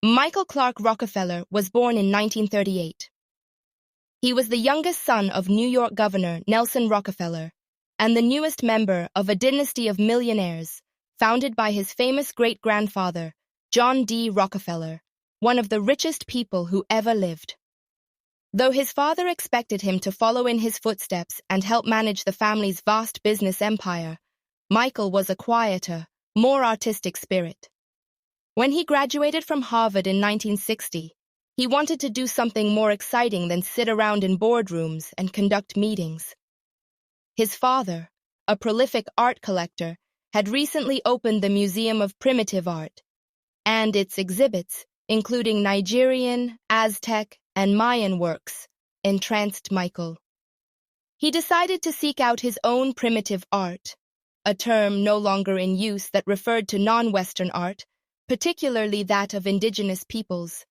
Michael Clark Rockefeller was born in 1938. He was the youngest son of New York Governor Nelson Rockefeller and the newest member of a dynasty of millionaires founded by his famous great-grandfather, John D. Rockefeller, one of the richest people who ever lived. Though his father expected him to follow in his footsteps and help manage the family's vast business empire, Michael was a quieter, more artistic spirit. When he graduated from Harvard in 1960, he wanted to do something more exciting than sit around in boardrooms and conduct meetings. His father, a prolific art collector, had recently opened the Museum of Primitive Art, and its exhibits, including Nigerian, Aztec, and Mayan works, entranced Michael. He decided to seek out his own primitive art, a term no longer in use that referred to non-Western art, particularly that of indigenous peoples,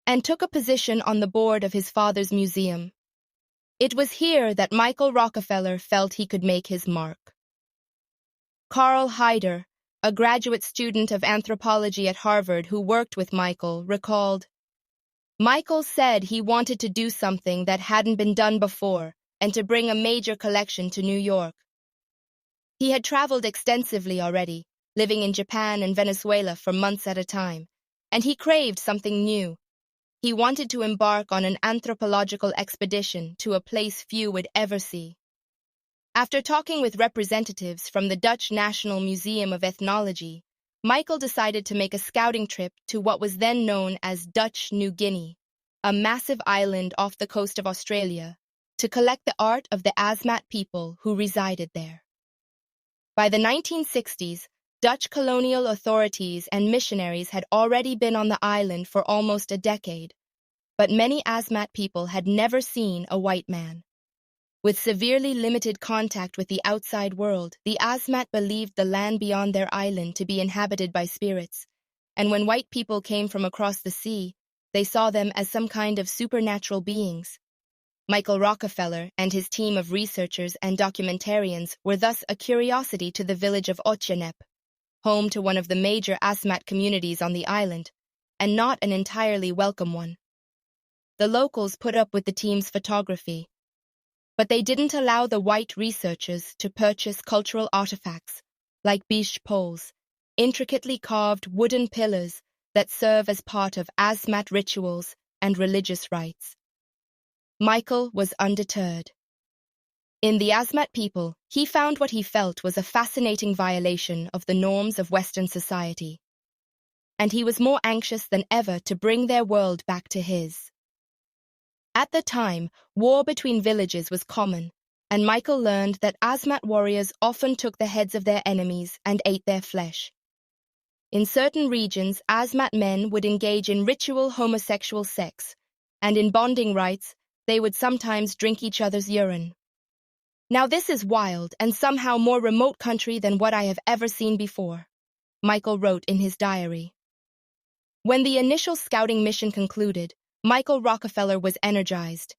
and took a position on the board of his father's museum. It was here that Michael Rockefeller felt he could make his mark. Carl Hyder, a graduate student of anthropology at Harvard who worked with Michael, recalled, "Michael said he wanted to do something that hadn't been done before and to bring a major collection to New York. He had traveled extensively already, living in Japan and Venezuela for months at a time, and he craved something new. He wanted to embark on an anthropological expedition to a place few would ever see." After talking with representatives from the Dutch National Museum of Ethnology, Michael decided to make a scouting trip to what was then known as Dutch New Guinea, a massive island off the coast of Australia, to collect the art of the Asmat people who resided there. By the 1960s, Dutch colonial authorities and missionaries had already been on the island for almost a decade, but many Asmat people had never seen a white man. With severely limited contact with the outside world, the Asmat believed the land beyond their island to be inhabited by spirits, and when white people came from across the sea, they saw them as some kind of supernatural beings. Michael Rockefeller and his team of researchers and documentarians were thus a curiosity to the village of Otjanep, home to one of the major Asmat communities on the island, and not an entirely welcome one. The locals put up with the team's photography, but they didn't allow the white researchers to purchase cultural artifacts like beche poles, intricately carved wooden pillars that serve as part of Asmat rituals and religious rites. Michael was undeterred. In the Asmat people, he found what he felt was a fascinating violation of the norms of Western society, and he was more anxious than ever to bring their world back to his. At the time, war between villages was common, and Michael learned that Asmat warriors often took the heads of their enemies and ate their flesh. In certain regions, Asmat men would engage in ritual homosexual sex, and in bonding rites, they would sometimes drink each other's urine. "Now this is wild and somehow more remote country than what I have ever seen before," Michael wrote in his diary. When the initial scouting mission concluded, Michael Rockefeller was energized.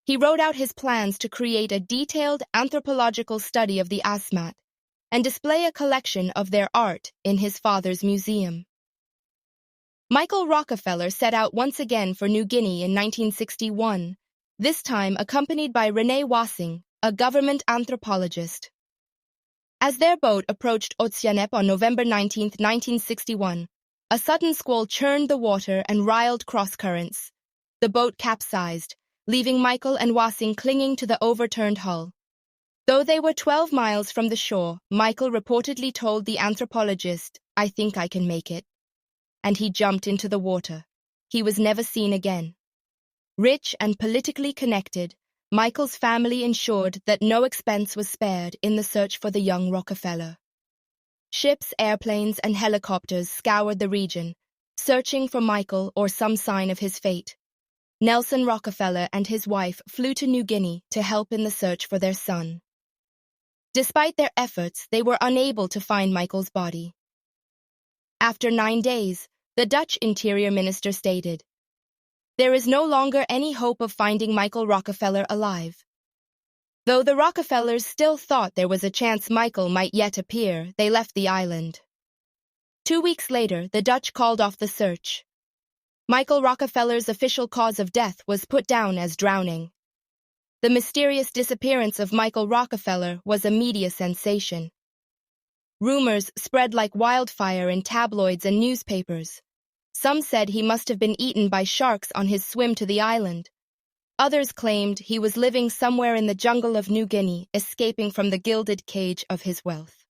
He wrote out his plans to create a detailed anthropological study of the Asmat and display a collection of their art in his father's museum. Michael Rockefeller set out once again for New Guinea in 1961, this time accompanied by René Wassing, a government anthropologist. As their boat approached Otjanep on November 19, 1961, a sudden squall churned the water and riled cross-currents. The boat capsized, leaving Michael and Wassing clinging to the overturned hull. Though they were 12 miles from the shore, Michael reportedly told the anthropologist, "I think I can make it." And he jumped into the water. He was never seen again. Rich and politically connected, Michael's family ensured that no expense was spared in the search for the young Rockefeller. Ships, airplanes, and helicopters scoured the region, searching for Michael or some sign of his fate. Nelson Rockefeller and his wife flew to New Guinea to help in the search for their son. Despite their efforts, they were unable to find Michael's body. After 9 days, the Dutch Interior Minister stated, "There is no longer any hope of finding Michael Rockefeller alive." Though the Rockefellers still thought there was a chance Michael might yet appear, they left the island. 2 weeks later, the Dutch called off the search. Michael Rockefeller's official cause of death was put down as drowning. The mysterious disappearance of Michael Rockefeller was a media sensation. Rumors spread like wildfire in tabloids and newspapers. Some said he must have been eaten by sharks on his swim to the island. Others claimed he was living somewhere in the jungle of New Guinea, escaping from the gilded cage of his wealth.